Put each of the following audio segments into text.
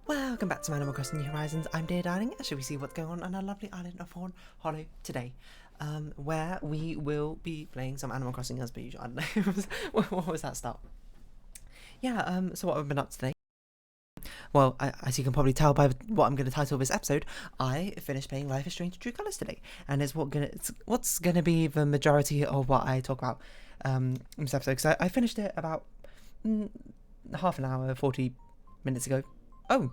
Welcome back to Animal Crossing New Horizons. I'm Dear Darling. Shall we see what's going on our lovely island of Fawnhollow today? Where we will be playing some Animal Crossing as per usual. I don't know. What was that start? Yeah, so what I've been up to today? Well, as you can probably tell by what I'm going to title this episode, I finished playing Life is Strange True Colors today. And it's what's going to be the majority of what I talk about in this episode. Because I finished it about half an hour, 40 minutes ago. Oh,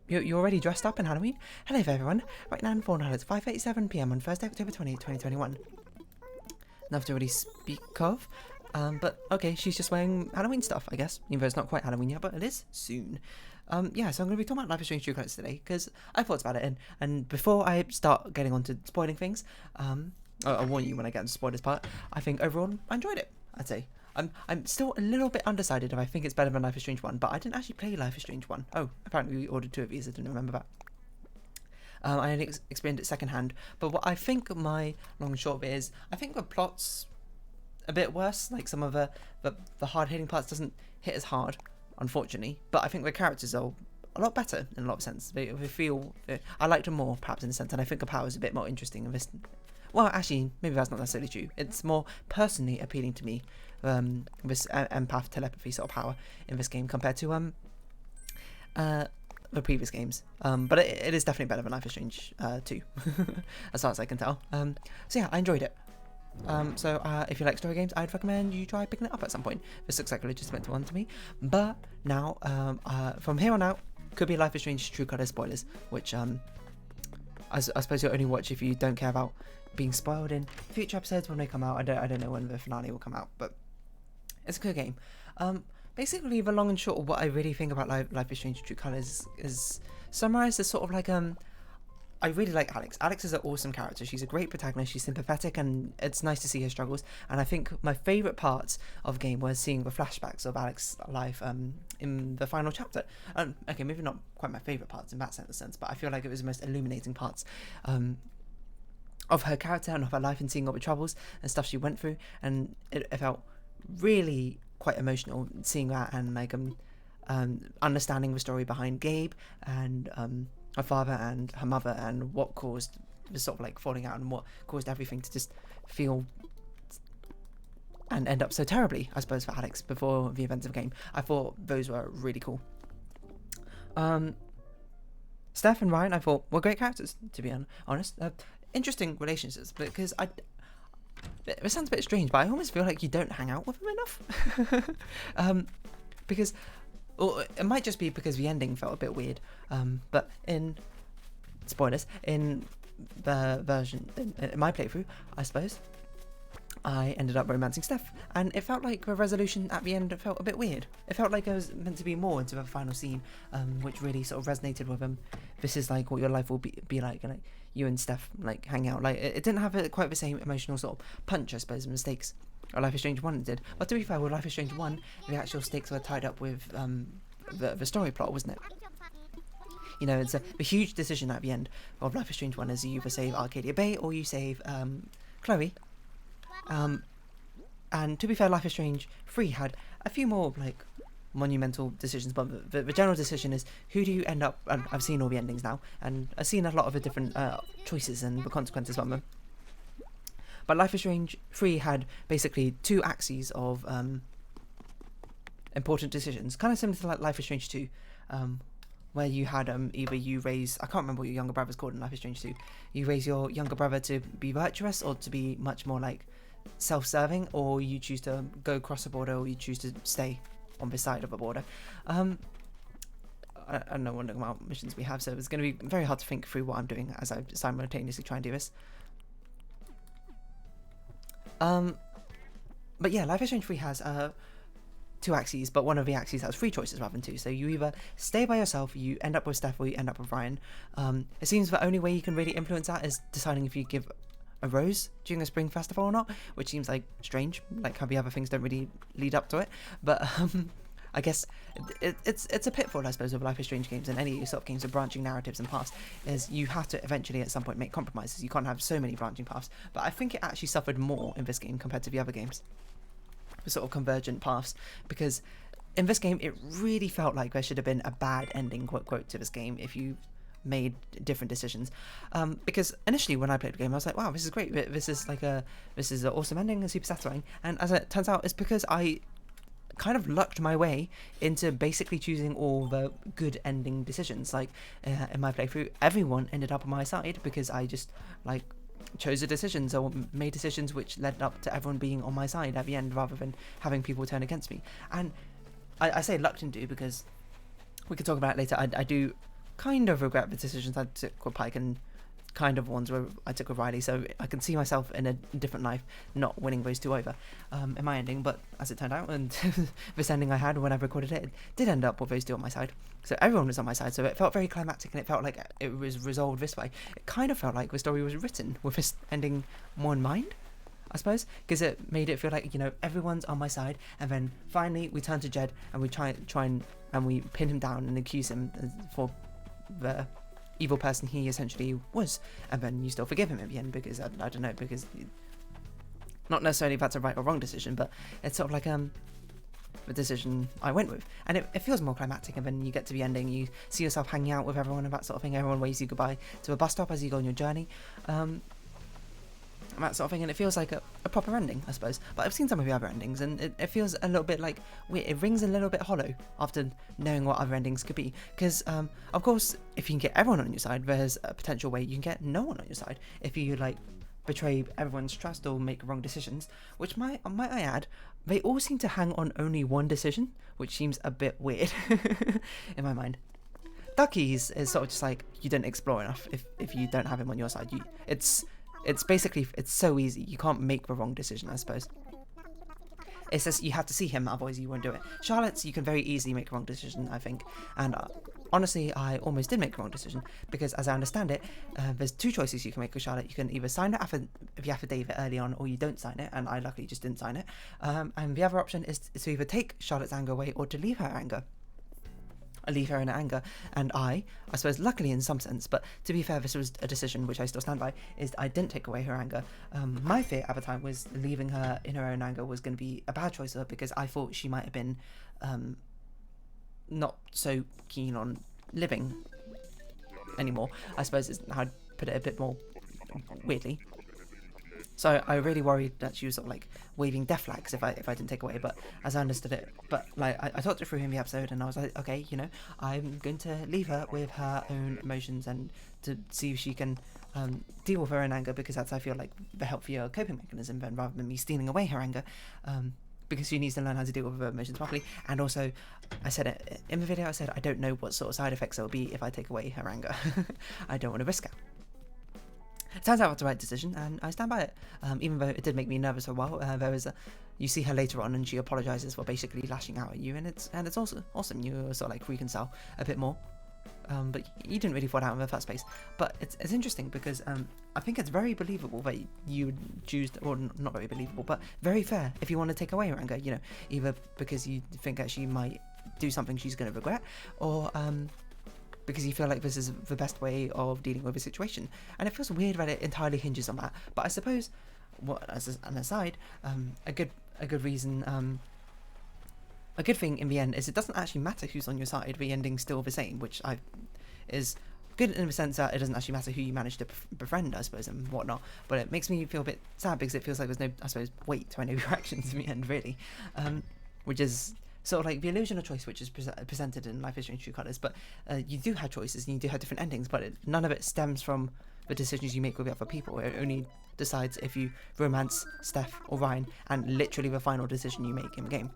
you're already dressed up in Halloween? Hello there, everyone. Right now in Fawnhallow, it's 5:87 PM on Thursday, October 20th, 2021. Nothing to really speak of. But okay, she's just wearing Halloween stuff, I guess. Even though it's not quite Halloween yet, but it is soon. Yeah, so I'm going to be talking about Life is Strange True Colors today, because I thought about it, and before I start getting on to spoiling things, I'll warn you when I get into the spoilers part, I think overall I enjoyed it, I'd say. I'm still a little bit undecided if I think it's better than Life is Strange 1, but I didn't actually play Life is Strange 1. Oh, apparently we ordered 2 of these, I didn't remember that. I only experienced it secondhand, but what I think my long and short of it is, I think the plot's a bit worse, like some of the hard-hitting parts doesn't hit as hard, unfortunately, but I think the characters are a lot better in a lot of sense. They feel, I liked them more, perhaps, in a sense, and I think the power is a bit more interesting in this. Well, actually, maybe that's not necessarily true. It's more personally appealing to me, this empath telepathy sort of power in this game compared to the previous games. But it is definitely better than Life is Strange 2, as far as I can tell. So yeah, I enjoyed it. So if you like story games, I'd recommend you try picking it up at some point. This looks like a legitimate one to me. But now, from here on out, could be Life is Strange True Colors spoilers, which I suppose you'll only watch if you don't care about being spoiled in future episodes when they come out. I don't know when the finale will come out, but it's a good game. Basically, the long and short of what I really think about Life is Strange True Colors is summarized as sort of like I really like Alex. Alex is an awesome character. She's a great protagonist. She's sympathetic, and it's nice to see her struggles. And I think my favourite parts of the game was seeing the flashbacks of Alex's life in the final chapter. Okay, maybe not quite my favourite parts in that sense, but I feel like it was the most illuminating parts of her character and of her life, and seeing all the troubles and stuff she went through. And it felt really quite emotional seeing that, and like understanding the story behind Gabe and her father and her mother, and what caused the sort of like falling out, and what caused everything to just feel and end up so terribly, I suppose, for Alex before the events of the game. I thought those were really cool. Steph and Ryan, I thought, were great characters, to be honest. Interesting relationships, because it sounds a bit strange, but I almost feel like you don't hang out with them enough. Because, or it might just be because the ending felt a bit weird. But in spoilers, in the version in my playthrough, I suppose, I ended up romancing Steph, and it felt like the resolution at the end felt a bit weird. It felt like there was meant to be more into the final scene, which really sort of resonated with him. This is like what your life will be like, and like you and Steph like hang out. Like it didn't have quite the same emotional sort of punch, I suppose, and stakes Life is Strange 1 did. But to be fair, with Life is Strange 1, the actual stakes were tied up with the story plot, wasn't it? You know, it's a huge decision at the end of Life is Strange 1 is you either save Arcadia Bay or you save Chloe. And to be fair, Life is Strange 3 had a few more like monumental decisions, but the general decision is, who do you end up, and I've seen all the endings now, and I've seen a lot of the different choices and the consequences from them. But Life is Strange 3 had basically 2 axes of important decisions, kind of similar to like Life is Strange 2, where you had either you raise, I can't remember what your younger brother's called in Life is Strange 2, you raise your younger brother to be virtuous or to be much more like self-serving, or you choose to go across the border, or you choose to stay on this side of the border. I don't know what amount missions we have, so it's going to be very hard to think through what I'm doing as I simultaneously try and do this. But yeah, Life is Strange 3 has 2 axes, but one of the axes has 3 choices rather than 2. So you either stay by yourself, you end up with Steph, or you end up with Ryan. It seems the only way you can really influence that is deciding if you give a rose during a spring festival or not, which seems like strange, like how the other things don't really lead up to it. But I guess it's a pitfall, I suppose, of Life is Strange games and any sort of games with branching narratives and paths, is you have to eventually at some point make compromises. You can't have so many branching paths. But I think it actually suffered more in this game compared to the other games, the sort of convergent paths, because in this game, it really felt like there should have been a bad ending, quote, to this game if you made different decisions. Because initially when I played the game, I was like, wow, this is great. This is an awesome ending and super satisfying. And as it turns out, it's because I kind of lucked my way into basically choosing all the good ending decisions. Like in my playthrough, everyone ended up on my side because I just like chose the decisions or made decisions which led up to everyone being on my side at the end, rather than having people turn against me. And I say lucked into because we could talk about it later. I do kind of regret the decisions I took with Pike and kind of ones where I took with Riley, so I can see myself in a different life not winning those two over in my ending. But as it turned out, and this ending I had when I recorded it did end up with those two on my side, so everyone was on my side, so it felt very climactic and it felt like it was resolved this way. It kind of felt like the story was written with this ending more in mind, I suppose, because it made it feel like, you know, everyone's on my side, and then finally we turn to Jed and we try and we pin him down and accuse him for the evil person he essentially was, and then you still forgive him at the end because I don't know, because not necessarily if that's a right or wrong decision, but it's sort of like the decision I went with, and it feels more climactic. And then you get to the ending, you see yourself hanging out with everyone and that sort of thing. Everyone waves you goodbye to a bus stop as you go on your journey, and that sort of thing, and it feels like a proper ending, I suppose. But I've seen some of the other endings, and it feels a little bit like weird. It rings a little bit hollow after knowing what other endings could be, because of course, if you can get everyone on your side, there's a potential way you can get no one on your side if you like betray everyone's trust or make wrong decisions, which might I add, they all seem to hang on only one decision, which seems a bit weird in my mind. Ducky's is sort of just like, you didn't explore enough if you don't have him on your side. It's basically, it's so easy. You can't make the wrong decision, I suppose. It's just you have to see him, otherwise you won't do it. Charlotte's, you can very easily make a wrong decision, I think. And honestly, I almost did make a wrong decision, because as I understand it, there's two choices you can make with Charlotte. You can either sign the affidavit early on, or you don't sign it, and I luckily just didn't sign it. And the other option is to either take Charlotte's anger away or to leave her anger. Leave her in anger, and I suppose luckily in some sense, but to be fair, this was a decision which I still stand by, is I didn't take away her anger. My fear at the time was leaving her in her own anger was going to be a bad choice, because I thought she might have been not so keen on living anymore, I suppose is how I'd put it a bit more weirdly. So I really worried that she was sort of like waving death flags if I didn't take away. But as I understood it, but like I talked it through in the episode, and I was like, okay, you know, I'm going to leave her with her own emotions and to see if she can deal with her own anger, because that's, I feel like, the healthier coping mechanism than rather than me stealing away her anger. Because she needs to learn how to deal with her emotions properly. And also, I said it in the video, I said I don't know what sort of side effects there will be if I take away her anger. I don't want to risk it. It turns out that's the right decision, and I stand by it. Even though it did make me nervous for a while. There was you see her later on, and she apologizes for basically lashing out at you, and it's also awesome. You sort of like reconcile a bit more. But you didn't really fall out in the first place. But it's interesting because I think it's very believable that you would choose, or not very believable, but very fair if you want to take away her anger. You know, either because you think that she might do something she's going to regret, or because you feel like this is the best way of dealing with a situation. And it feels weird that it entirely hinges on that. But I suppose, as an aside, a good reason, a good thing in the end is it doesn't actually matter who's on your side. The ending's still the same, which is good in the sense that it doesn't actually matter who you manage to befriend, I suppose, and whatnot. But it makes me feel a bit sad because it feels like there's no, I suppose, weight to any of your actions in the end, really. Which is sort of like the illusion of choice, which is presented in Life is Strange True Colours. But you do have choices and you do have different endings, but none of it stems from the decisions you make with other people. It only decides if you romance Steph or Ryan, and literally the final decision you make in the game.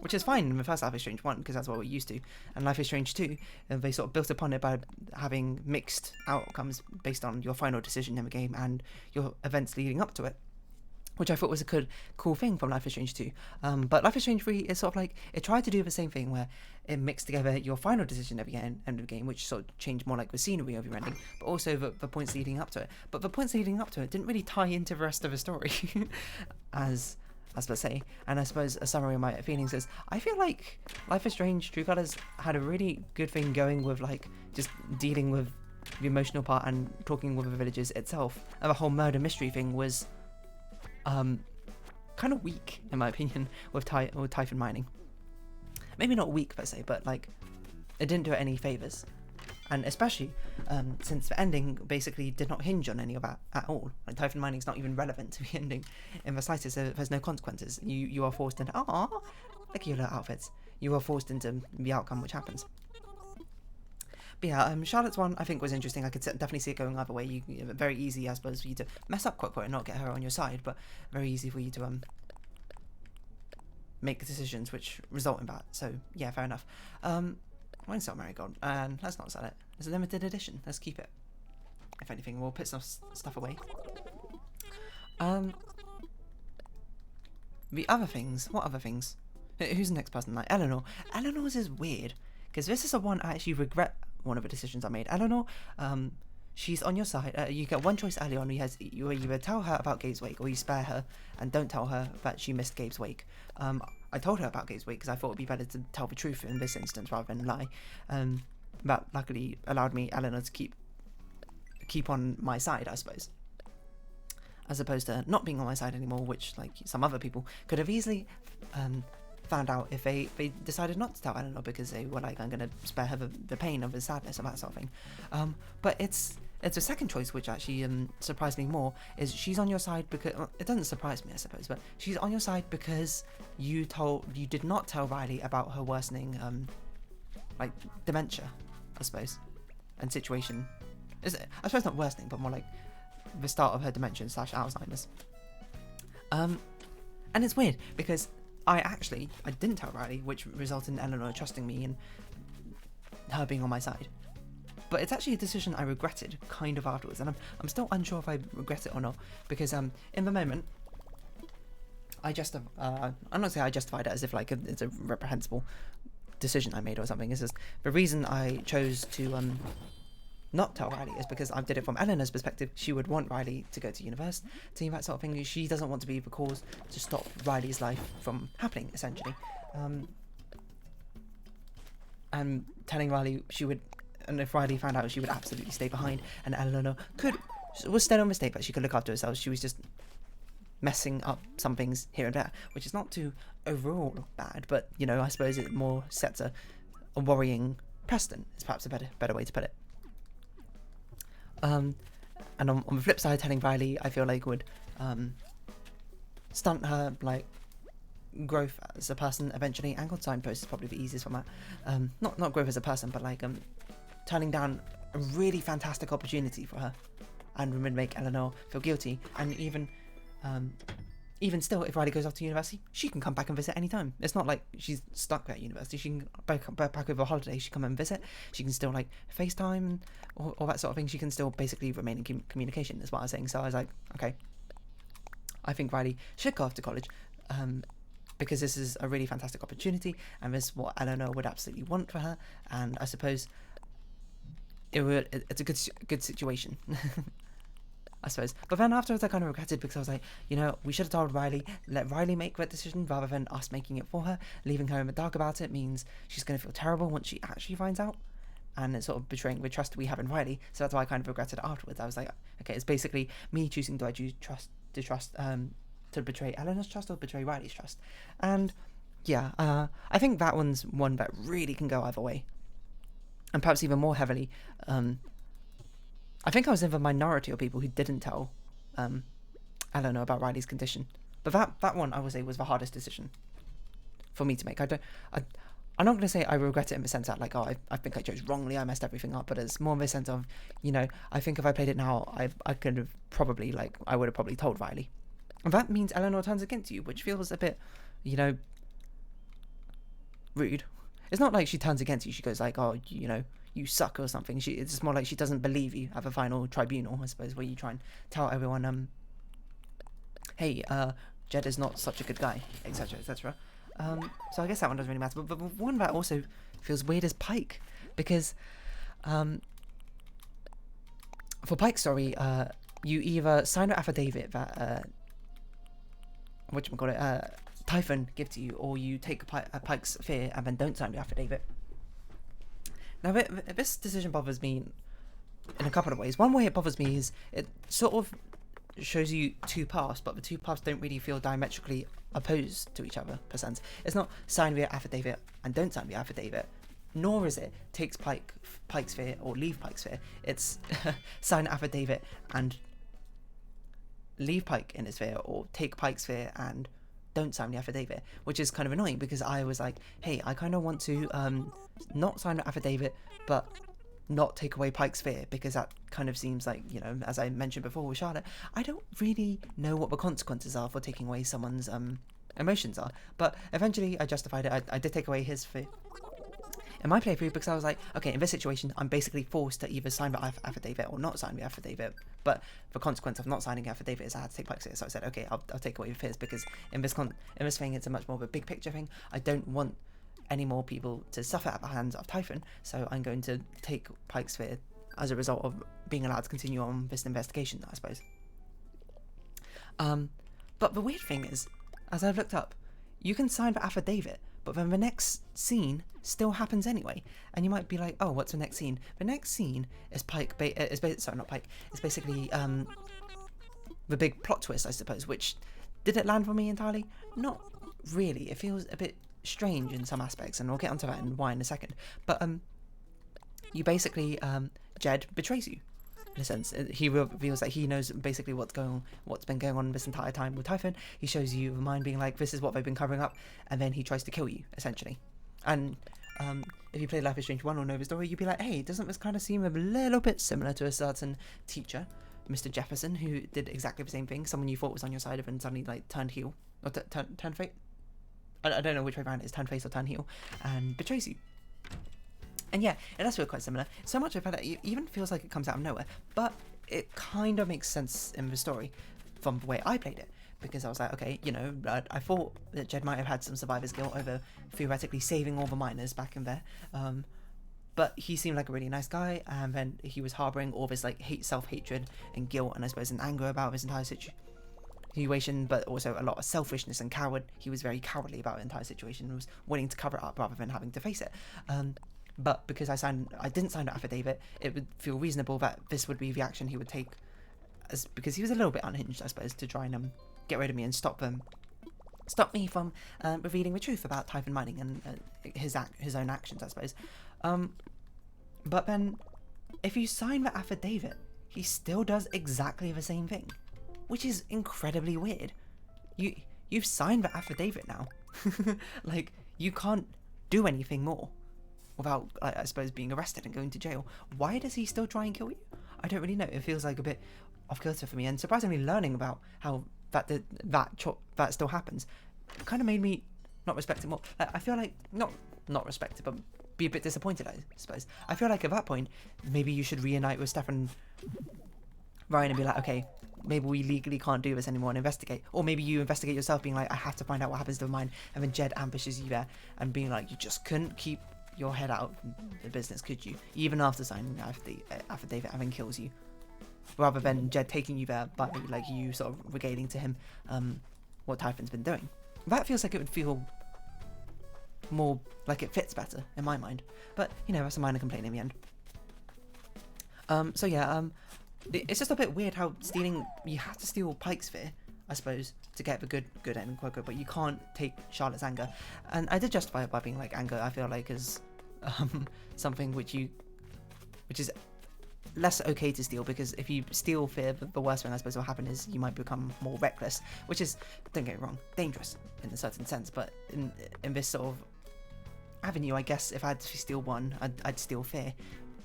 Which is fine in the first Life is Strange 1, because that's what we're used to. And Life is Strange 2, they sort of built upon it by having mixed outcomes based on your final decision in the game and your events leading up to it. Which I thought was a cool thing from Life is Strange 2. But Life is Strange 3 is sort of like, it tried to do the same thing where it mixed together your final decision at the end of the game, which sort of changed more like the scenery of your ending, but also the points leading up to it. But the points leading up to it didn't really tie into the rest of the story, as per se. And I suppose a summary of my feelings is, I feel like Life is Strange True Colours had a really good thing going with like just dealing with the emotional part and talking with the villagers itself. And the whole murder mystery thing was kind of weak in my opinion with Typhon mining. maybe not weak per se, but like it didn't do it any favors. And especially since the ending basically did not hinge on any of that at all. Like Typhon mining is not even relevant to the ending in the slightest. There's no consequences. You are forced into look at your little outfits. You are forced into the outcome which happens. But yeah, Charlotte's one I think was interesting. I could definitely see it going either way. Very easy, I suppose, for you to mess up quite and not get her on your side, but very easy for you to make decisions which result in that. So yeah, fair enough. Why sell Marigold? And let's not sell it. It's a limited edition. Let's keep it. If anything, we'll put some stuff away. The other things. What other things? Who's the next person? Like Eleanor. Eleanor's is weird because this is the one I actually regret. One of the decisions I made. Eleanor, she's on your side. You get one choice early on. You either tell her about Gabe's wake or you spare her and don't tell her that she missed Gabe's wake. I told her about Gabe's wake because I thought it would be better to tell the truth in this instance rather than lie. That luckily allowed me, Eleanor, to keep on my side, I suppose. As opposed to not being on my side anymore, which like some other people could have easily found out if they decided not to tell Eleanor because they were like, I'm going to spare her the pain of the sadness and that sort of thing. But it's a second choice which actually surprised me more, is she's on your side because, it doesn't surprise me I suppose, but she's on your side because you did not tell Riley about her worsening like dementia, I suppose, and situation. I suppose not worsening, but more like the start of her dementia / Alzheimer's. And it's weird because I didn't tell Riley, which resulted in Eleanor trusting me and her being on my side. But it's actually a decision I regretted kind of afterwards, and I'm still unsure if I regret it or not, because in the moment, I'm not saying I justified it as if like it's a reprehensible decision I made or something. It's just the reason I chose to not tell Riley is because I did it from Eleanor's perspective. She would want Riley to go to university, that sort of thing. She doesn't want to be the cause to stop Riley's life from happening, essentially. And telling Riley she would, and if Riley found out, she would absolutely stay behind, and Eleanor was still a mistake, but she could look after herself. She was just messing up some things here and there, which is not too overall bad, but you know, I suppose it more sets a worrying precedent. Is perhaps a better way to put it. And on the flip side, telling Riley, I feel like would stunt her like growth as a person eventually. Angled signpost is probably the easiest one. Not growth as a person, but like turning down a really fantastic opportunity for her, and would make Eleanor feel guilty. And even still, if Riley goes off to university, she can come back and visit anytime. It's not like she's stuck at university. She can back over a holiday. She can come and visit. She can still like FaceTime or all that sort of thing. She can still basically remain in communication, is what I was saying. So I was like, okay, I think Riley should go off to college because this is a really fantastic opportunity, and this is what Eleanor would absolutely want for her. And I suppose it's a good situation. I suppose. But then afterwards I kind of regretted, because I was like, you know, we should have told Riley, let Riley make that decision rather than us making it for her. Leaving her in the dark about it means she's going to feel terrible once she actually finds out, and it's sort of betraying the trust we have in Riley. So that's why I kind of regretted it afterwards. I was like, okay, it's basically me choosing, do I choose to betray Eleanor's trust or betray Riley's trust? And yeah, I think that one's one that really can go either way, and perhaps even more heavily. I think I was in the minority of people who didn't tell Eleanor about Riley's condition. But that one, I would say, was the hardest decision for me to make. I'm not going to say I regret it in the sense that, like, oh, I think I chose wrongly, I messed everything up. But it's more in the sense of, you know, I think if I played it now, I could have probably, like, I would have probably told Riley. And that means Eleanor turns against you, which feels a bit, you know, rude. It's not like she turns against you. She goes like, oh, you know, you suck or something. It's just more like she doesn't believe you at the final tribunal, I suppose, where you try and tell everyone, hey, Jed is not such a good guy, etc., etc. So I guess that one doesn't really matter. But one that also feels weird is Pike, because for Pike's story, you either sign an affidavit that Typhon give to you, or you take Pike's fear and then don't sign the affidavit. Now, this decision bothers me in a couple of ways. One way it bothers me is it sort of shows you two paths, but the two paths don't really feel diametrically opposed to each other, per sense. It's not sign via affidavit and don't sign via affidavit, nor is it takes Pike Sphere or leave Pike Sphere. It's sign affidavit and leave Pike in his sphere, or take Pike Sphere and don't sign the affidavit, which is kind of annoying because I was like, hey, I kind of want to not sign the affidavit, but not take away Pike's Sphere, because that kind of seems like, you know, as I mentioned before with Charlotte, I don't really know what the consequences are for taking away someone's emotions are. But eventually I justified it. I did take away his sphere in my playthrough because I was like, okay, in this situation I'm basically forced to either sign the affidavit or not sign the affidavit, but the consequence of not signing the affidavit is I had to take Pike's Sphere. So I said, okay, I'll take away his, because in this thing it's a much more of a big picture thing. I don't want any more people to suffer at the hands of Typhon, so I'm going to take Pike's Sphere as a result of being allowed to continue on this investigation, I suppose. But the weird thing is, as I've looked up, you can sign the affidavit, but then the next scene still happens anyway, and you might be like, oh, what's the next scene? The next scene is it's basically the big plot twist, I suppose, which did it land for me entirely? Not really. It feels a bit strange in some aspects, and we'll get onto that and why in a second. But you basically Jed betrays you in a sense. He reveals that he knows basically what's been going on this entire time with Typhon. He shows you the mind being like, this is what they've been covering up, and then he tries to kill you essentially. And if you play Life is Strange 1 or know the story, you'd be like, hey, doesn't this kind of seem a little bit similar to a certain teacher, Mr. Jefferson, who did exactly the same thing? Someone you thought was on your side of and suddenly like turned heel, or turned fate. I don't know which way around it is, turn face or turn heel, and betrays you. And yeah, it does feel quite similar. So much of it even feels like it comes out of nowhere, but it kind of makes sense in the story from the way I played it, because I was like, okay, you know, I thought that Jed might have had some survivor's guilt over theoretically saving all the miners back in there, but he seemed like a really nice guy, and then he was harboring all this like self-hatred and guilt, and I suppose an anger about his entire situation, but also a lot of selfishness and he was very cowardly about the entire situation and was willing to cover it up rather than having to face it. But because I didn't sign the affidavit, it would feel reasonable that this would be the action he would take, because he was a little bit unhinged, I suppose, to try and get rid of me and stop me from revealing the truth about Typhon mining and his own actions, I suppose. But then if you sign the affidavit, he still does exactly the same thing, which is incredibly weird. You've signed the affidavit now. Like, you can't do anything more without, I suppose, being arrested and going to jail. Why does he still try and kill you? I don't really know. It feels like a bit off kilter for me, and surprisingly learning about how that still happens kind of made me not respect it more. Like, I feel like not respect it, but be a bit disappointed, I suppose. I feel like at that point maybe you should reunite with Steph and Ryan and be like, okay, maybe we legally can't do this anymore and investigate. Or maybe you investigate yourself, being like, I have to find out what happens to the mine, and then Jed ambushes you there and being like, you just couldn't keep your head out of the business, could you? Even after signing the affidavit, and then kills you. Rather than Jed taking you there by like you sort of regaling to him what Typhon's been doing. That feels like it would feel more like it fits better in my mind. But you know, that's a minor complaint in the end. So yeah, it's just a bit weird how you have to steal Pike's Sphere, I suppose, to get the good end, quote unquote, but you can't take Charlotte's anger. And I did justify it by being like, anger, I feel like, is something which is less okay to steal, because if you steal fear, the worst thing I suppose will happen is you might become more reckless, which is, don't get me wrong, dangerous in a certain sense, but in this sort of avenue, I guess if I had to steal one, I'd steal fear,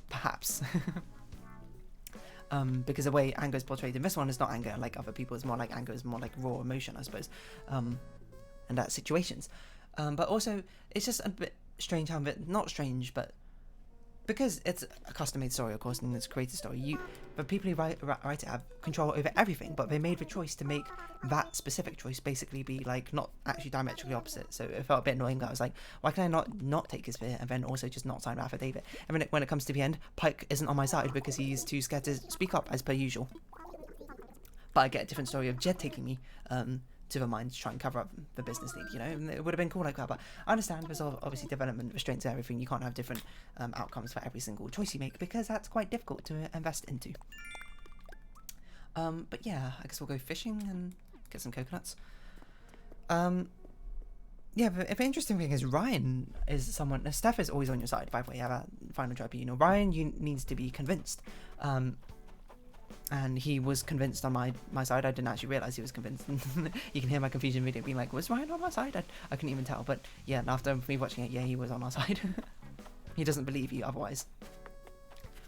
perhaps. Because the way anger is portrayed in this one is not anger like other people, it's more like anger is more like raw emotion, I suppose, and that situations. But also, it's just a bit strange how, not strange, but because it's a custom-made story, of course, and it's a created story, the people who write it have control over everything, but they made the choice to make that specific choice basically be like not actually diametrically opposite. So it felt a bit annoying that I was like, why can I not take his fear and then also just not sign the affidavit? And then when it comes to the end, Pike isn't on my side because he's too scared to speak up as per usual. But I get a different story of Jed taking me to the mine to try and cover up the business need, you know, and it would have been cool like that. But I understand there's obviously development restraints and everything. You can't have different outcomes for every single choice you make, because that's quite difficult to invest into. But yeah, I guess we'll go fishing and get some coconuts. Yeah, but the interesting thing is Ryan is someone. Steph is always on your side. By the way, yeah, that final job. You know, Ryan needs to be convinced. And he was convinced on my side. I didn't actually realize he was convinced. You can hear my confusion video being like, was Ryan on my side? I couldn't even tell. But yeah, after me watching it, yeah, he was on our side. He doesn't believe you otherwise.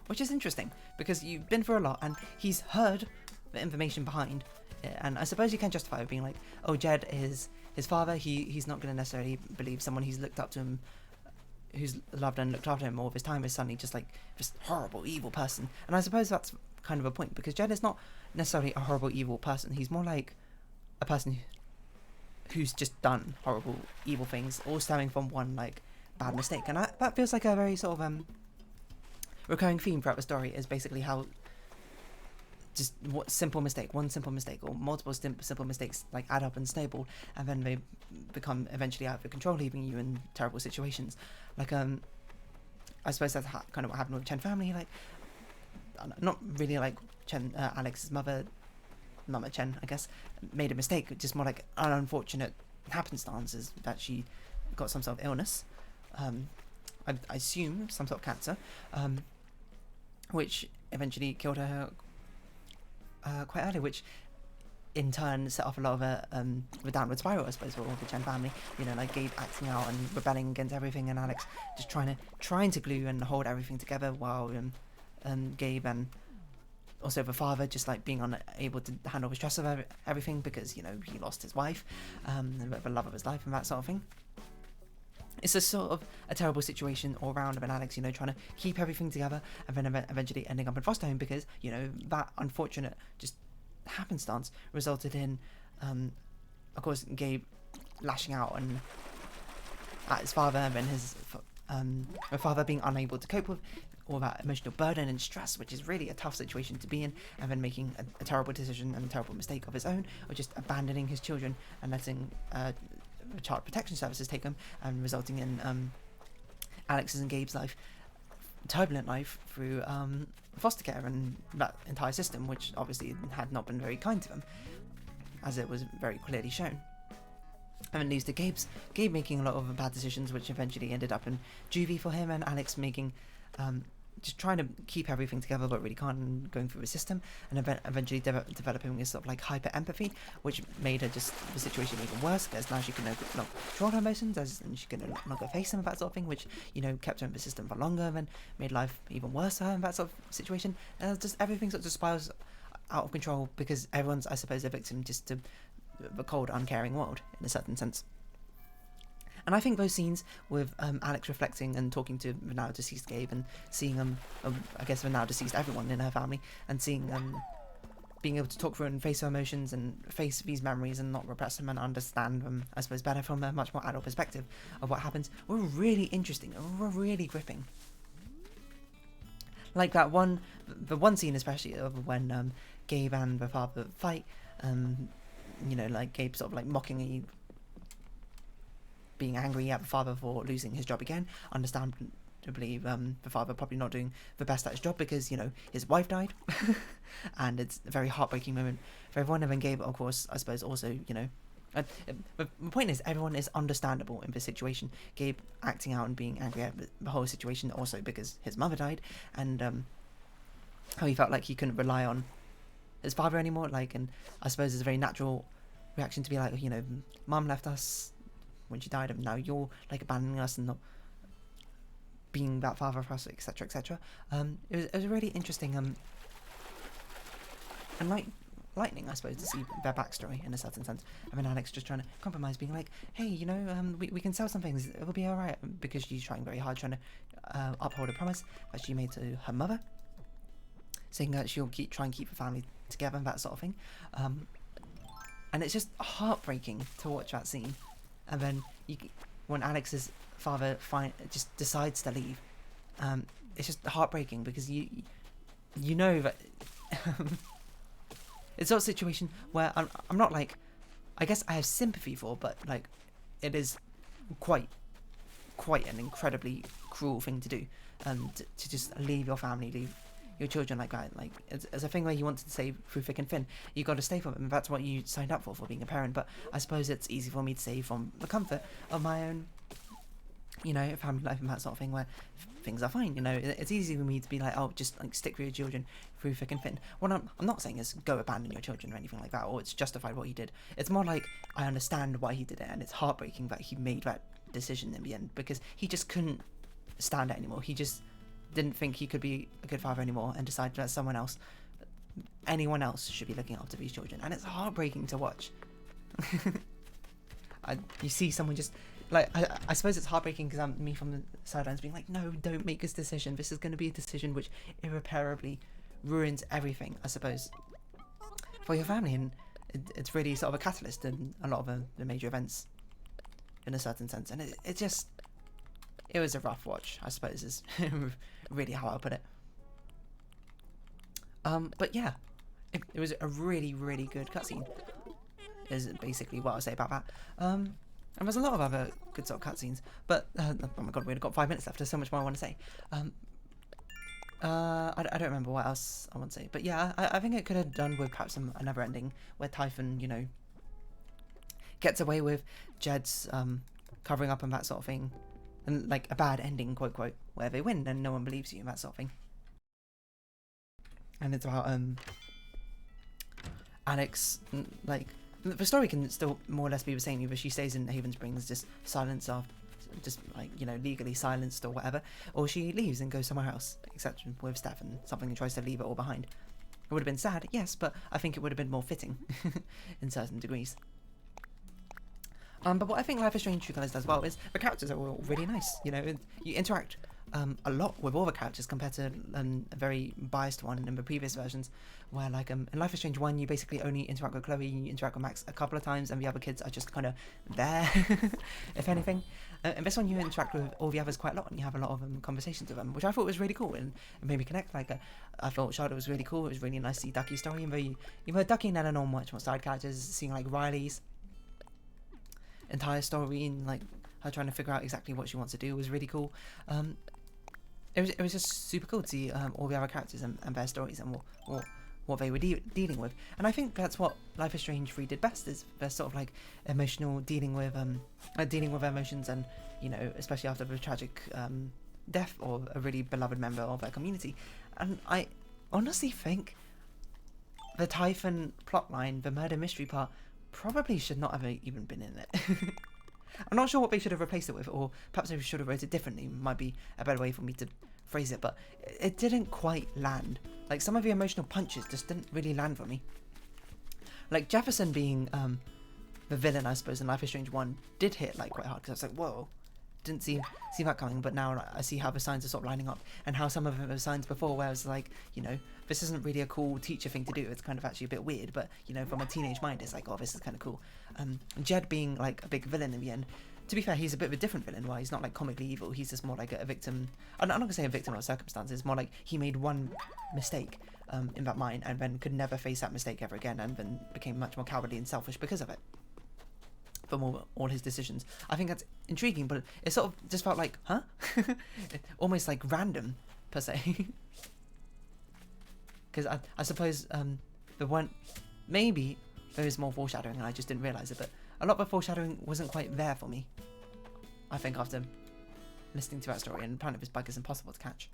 Which is interesting, because you've been through a lot, and he's heard the information behind it. And I suppose you can justify it being like, oh, Jed is his father. He's not going to necessarily believe someone he's looked up to him, who's loved and looked after him all of his time, is suddenly just like this horrible, evil person. And I suppose that's kind of a point, because Jed is not necessarily a horrible, evil person. He's more like a person who's just done horrible, evil things, all stemming from one like bad mistake. And that feels like a very sort of recurring theme throughout the story, is basically how just one simple mistake or multiple simple mistakes like add up and snowball, and then they become eventually out of your control, leaving you in terrible situations. Like I suppose that's kind of what happened with Chen family. Like, not really like Chen, Alex's mother, Mama Chen, I guess, made a mistake. Just more like an unfortunate happenstances that she got some sort of illness. I assume some sort of cancer, which eventually killed her quite early, which in turn set off a lot of a downward spiral, I suppose, for all the Chen family. You know, like Gabe acting out and rebelling against everything, and Alex just trying to glue and hold everything together, while Gabe and also the father just like being unable to handle the stress of everything, because, you know, he lost his wife, the love of his life, and that sort of thing. It's a sort of a terrible situation all around, and Alex, you know, trying to keep everything together, and then eventually ending up in foster home, because, you know, that unfortunate just happenstance resulted in, of course, Gabe lashing out at his father, and then his father being unable to cope with all that emotional burden and stress, which is really a tough situation to be in, and then making a terrible decision and a terrible mistake of his own, or just abandoning his children and letting child protection services take them, and resulting in Alex's and Gabe's turbulent life through foster care and that entire system, which obviously had not been very kind to them, as it was very clearly shown. And it leads to Gabe making a lot of bad decisions, which eventually ended up in juvie for him, and Alex making just trying to keep everything together but really can't, and going through the system, and eventually developing this sort of like hyper empathy, which made her just the situation even worse, because now she can not control her emotions, and she can not go face them and that sort of thing, which, you know, kept her in the system for longer and made life even worse for her in that sort of situation. And just everything sort of spirals out of control, because everyone's, I suppose, a victim just to the cold, uncaring world in a certain sense. And I think those scenes with Alex reflecting and talking to the now deceased Gabe, and seeing I guess the now deceased everyone in her family, and seeing being able to talk through and face her emotions and face these memories and not repress them and understand them, I suppose, better from a much more adult perspective of what happens, were really interesting and were really gripping. Like the one scene especially of when Gabe and the father fight, you know, like Gabe sort of like mockingly being angry at the father for losing his job again. Understandably, the father probably not doing the best at his job, because, you know, his wife died, and it's a very heartbreaking moment for everyone. And then Gabe, of course, I suppose also, you know, the point is, everyone is understandable in this situation. Gabe acting out and being angry at the whole situation, also because his mother died, and how he felt like he couldn't rely on his father anymore. Like, and I suppose it's a very natural reaction to be like, you know, Mum left us when she died, and now you're like abandoning us and not being that father for us, etc., etc. It was really interesting and lightning, I suppose, to see their backstory in a certain sense. I mean, Alex just trying to compromise, being like, hey, you know, we can sell some things, it'll be alright, because she's trying very hard, trying to uphold a promise that she made to her mother, saying that she'll try and keep the family together and that sort of thing. And it's just heartbreaking to watch that scene. And then when Alex's father just decides to leave, it's just heartbreaking, because you know that it's not a situation where I'm not like, I guess I have sympathy for, but like, it is quite an incredibly cruel thing to do, to just leave your family, leave your children like that. Like it's a thing where you wanted to say through thick and thin, you got to stay for them. That's what you signed up for being a parent. But I suppose it's easy for me to say from the comfort of my own, you know, family life and that sort of thing where things are fine. You know, it's easy for me to be like, oh, just like stick with your children through thick and thin. What I'm not saying is go abandon your children or anything like that, or it's justified what he did. It's more like I understand why he did it, and it's heartbreaking that he made that decision in the end, because he just couldn't stand it anymore. He just didn't think he could be a good father anymore, and decided that anyone else should be looking after these children, and it's heartbreaking to watch. You see someone just like, I suppose it's heartbreaking because I'm me from the sidelines being like, no, don't make this decision. This is going to be a decision which irreparably ruins everything, I suppose, for your family, and it's really sort of a catalyst in a lot of the major events in a certain sense, and it was a rough watch, I suppose, is really how I'll put it. But yeah, it was a really, really good cutscene, is basically what I'll say about that. And there's a lot of other good sort of cutscenes, but oh my god, we've got 5 minutes left. There's so much more I want to say. I don't remember what else I want to say, but yeah, I think it could have done with perhaps another ending where Typhon, you know, gets away with Jed's covering up and that sort of thing, and like a bad ending, quote quote, where they win and no one believes you and that sort of thing. And it's about Alex, like, the story can still more or less be the same. Either she stays in Haven Springs, just silenced after, just like, you know, legally silenced or whatever, or she leaves and goes somewhere else, except with Steph, and something tries to leave it all behind. It would have been sad, yes, but I think it would have been more fitting in certain degrees. But what I think Life is Strange True Colors does well is the characters are all really nice. You know, you interact a lot with all the characters compared to a very biased one in the previous versions, where like in Life is Strange 1 you basically only interact with Chloe, you interact with Max a couple of times, and the other kids are just kind of there, if anything. In this one you interact with all the others quite a lot, and you have a lot of conversations with them, which I thought was really cool, and it made me connect. Like I thought Charlotte was really cool. It was really nice to see Ducky's story, and you heard Ducky and Eleanor much more side characters, seeing like Riley's entire story and like her trying to figure out exactly what she wants to do was really cool. It was just super cool to see all the other characters and their stories and what they were dealing with, and I think that's what Life is Strange 3 did best, is their sort of like emotional dealing with emotions, and you know, especially after the tragic death of a really beloved member of their community. And I honestly think the Typhon plotline, the murder mystery part, probably should not have even been in it. I'm not sure what they should have replaced it with, or perhaps they should have wrote it differently. Might be a better way for me to phrase it, but it didn't quite land. Like, some of the emotional punches just didn't really land for me. Like Jefferson being the villain, I suppose, in Life is Strange 1 did hit like quite hard, because I was like, whoa, didn't see that coming. But now I see how the signs are sort of lining up, and how some of the signs before where I was like, you know, this isn't really a cool teacher thing to do, it's kind of actually a bit weird, but you know, from a teenage mind it's like, oh, this is kind of cool. Jed being like a big villain in the end, to be fair, he's a bit of a different villain. Why he's not like comically evil, he's just more like a victim. I'm not gonna say a victim of circumstances, more like he made one mistake in that mine, and then could never face that mistake ever again, and then became much more cowardly and selfish because of it, from all his decisions. I think that's intriguing, but it sort of just felt like, huh? Almost like random, per se. Because I suppose the one, maybe there is more foreshadowing and I just didn't realise it, but a lot of the foreshadowing wasn't quite there for me, I think, after listening to that story, and apparently this bug is impossible to catch.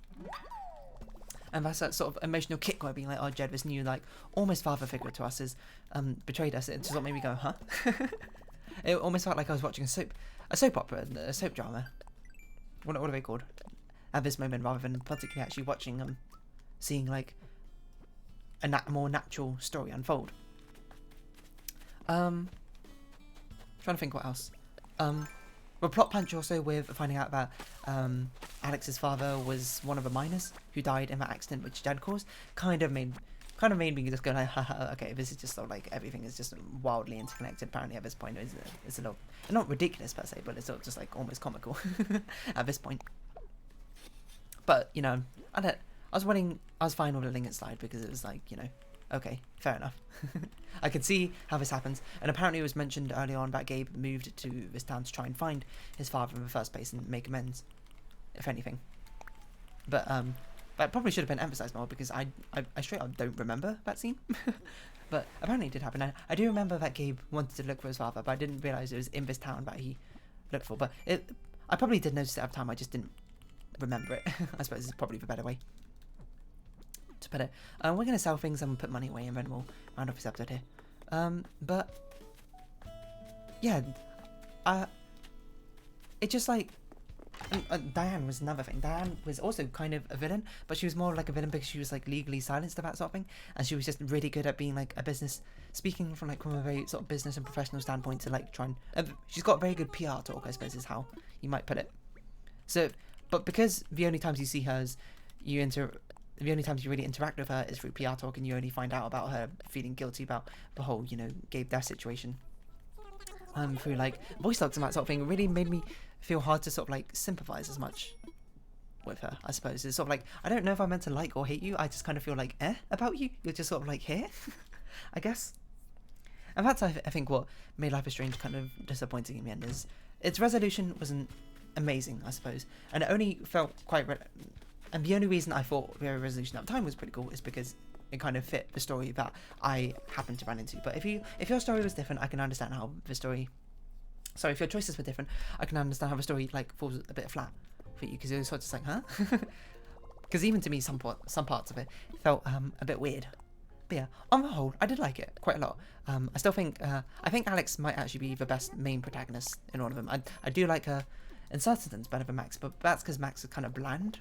And that's that sort of emotional kick where being like, oh, Jed, this new like almost father figure to us, has betrayed us. It just sort of made me go, huh? It almost felt like I was watching a soap opera, a soap drama. What are they called? At this moment, rather than particularly actually watching seeing like a more natural story unfold. Trying to think what else. The plot punch also with finding out that Alex's father was one of the miners who died in that accident which Jed caused, kind of made me just go like, haha, okay, this is just sort of like everything is just wildly interconnected. Apparently at this point it's a little, not ridiculous per se, but it's sort of just like almost comical at this point. But you know, I was fine with letting it slide, because it was like, you know, okay, fair enough. I could see how this happens, and apparently it was mentioned early on that Gabe moved to this town to try and find his father in the first place and make amends, if anything. But That probably should have been emphasized more, because I straight up don't remember that scene. But apparently it did happen. I do remember that Gabe wanted to look for his father, but I didn't realize it was in this town that he looked for. But I probably did notice it at the time, I just didn't remember it. I suppose is probably the better way to put it. We're going to sell things and put money away, and then we'll round off this episode here. But yeah, it just like, Diane was another thing. Diane was also kind of a villain, but she was more like a villain because she was like legally silenced about sort of thing, and she was just really good at being like a business, speaking from like from a very sort of business and professional standpoint to like try and she's got very good PR talk, I suppose is how you might put it. So, but because the only times you see her is the only times you really interact with her is through PR talk, and you only find out about her feeling guilty about the whole, you know, Gabe death situation through like voice logs and that sort of thing. It really made me feel hard to sort of like sympathize as much with her, I suppose. It's sort of like, I don't know if I'm meant to like or hate you, I just kind of feel like about you. You're just sort of like here, I guess. And that's I think what made Life is Strange kind of disappointing in the end, is its resolution wasn't amazing, I suppose, and it only felt quite and the only reason I thought the resolution at the time was pretty cool is because it kind of fit the story that I happened to run into. But if your story was different, I can understand how the story, sorry, if your choices were different, I can understand how the story like falls a bit flat for you, because it was sort of just like, huh? Because even to me, some parts of it felt a bit weird. But yeah, on the whole, I did like it quite a lot. I still think I think Alex might actually be the best main protagonist in all of them. I do like her in certain sense better than Max, but that's because Max is kind of bland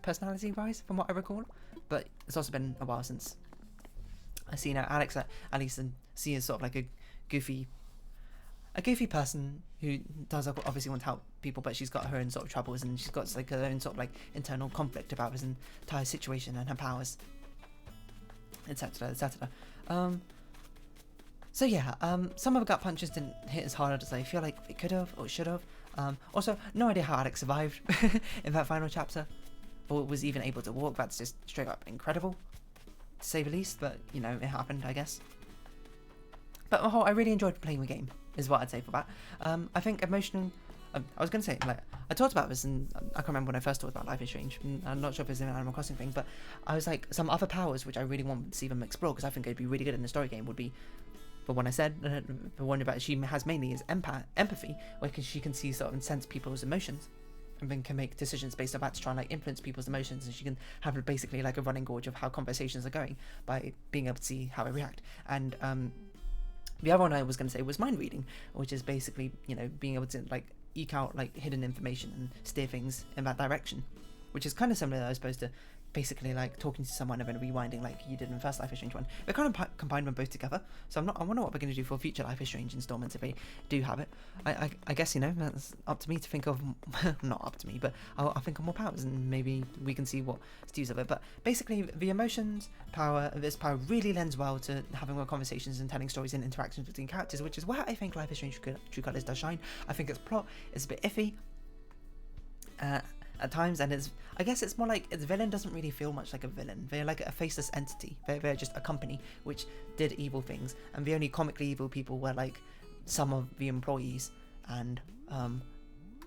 personality wise, from what I recall. But it's also been a while since I seen Alex at least, and see as sort of like a goofy person who does obviously want to help people, but she's got her own sort of troubles, and she's got like her own sort of like internal conflict about this entire situation and her powers, etc, etc. So yeah, some of the gut punches didn't hit as hard as I feel like it could have or should have. Also, no idea how Alex survived in that final chapter, or was even able to walk. That's just straight up incredible, to say the least, but you know, it happened, I guess. But on the whole, I really enjoyed playing the game, is what I'd say for that. I think emotional, I was going to say, like, I talked about this, and I can't remember when I first talked about Life is Strange, I'm not sure if it's an Animal Crossing thing, but I was like, some other powers which I really want to see them explore, because I think it'd be really good in the story game, would be, the one I said, the one about she has mainly is empathy, where she can see sort of and sense people's emotions, and then can make decisions based on that to try and like influence people's emotions, and she can have basically like a running gauge of how conversations are going by being able to see how I react. And the other one I was going to say was mind reading, which is basically, you know, being able to like eke out like hidden information and steer things in that direction, which is kind of similar, I suppose, to basically like talking to someone and then rewinding like you did in the first Life is Strange one. They kind of combine them both together, so I wonder what we're going to do for future Life is Strange installments if they do have it. I guess, you know, that's up to me to think of, not up to me, but I'll think of more powers, and maybe we can see what to use of it. But basically the emotions power, this power really lends well to having more conversations and telling stories and interactions between characters, which is where I think Life is Strange True Colors does shine. I think its plot is a bit iffy at times, and I guess it's more like its villain doesn't really feel much like a villain. They're like a faceless entity. They're just a company which did evil things, and the only comically evil people were like some of the employees, and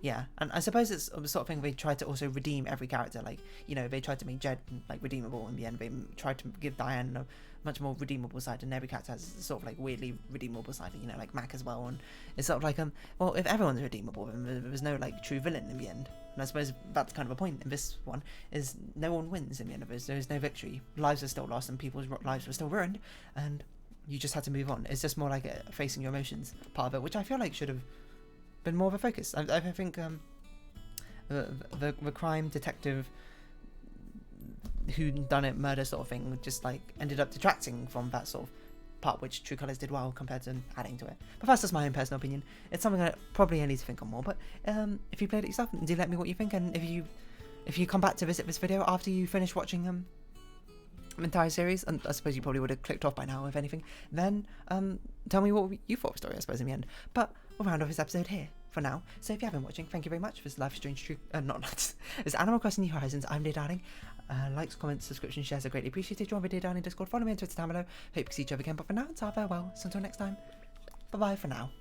yeah, and I suppose it's the sort of thing they tried to also redeem every character. Like, you know, they tried to make Jed like redeemable in the end. They tried to give Diane a much more redeemable side, and every character has sort of like weirdly redeemable side, you know, like Mac as well. And it's sort of like well, if everyone's redeemable, then there's no like true villain in the end. And I suppose that's kind of a point in this one, is no one wins in the end of this. There's no victory. Lives are still lost, and people's lives were still ruined, and you just had to move on. It's just more like facing your emotions part of it, which I feel like should have been more of a focus. I think the crime detective who done it murder sort of thing just like ended up detracting from that sort of part, which True Colors did well compared to adding to it. But that's just my own personal opinion. It's something I probably need to think on more. But if you played it yourself, do let me what you think, and if you come back to visit this video after you finish watching the entire series, and I suppose you probably would have clicked off by now if anything, then tell me what you thought of the story, I suppose, in the end. But we'll round off this episode here for now. So if you have been watching, thank you very much. This Life is Strange it's Animal Crossing New Horizons. I'm Dear Darling. Likes, comments, subscriptions, shares are greatly appreciated. Join the Dear Darling Discord. Follow me on Twitter down below. Hope to see each other again. But for now, it's our farewell. So until next time, bye bye for now.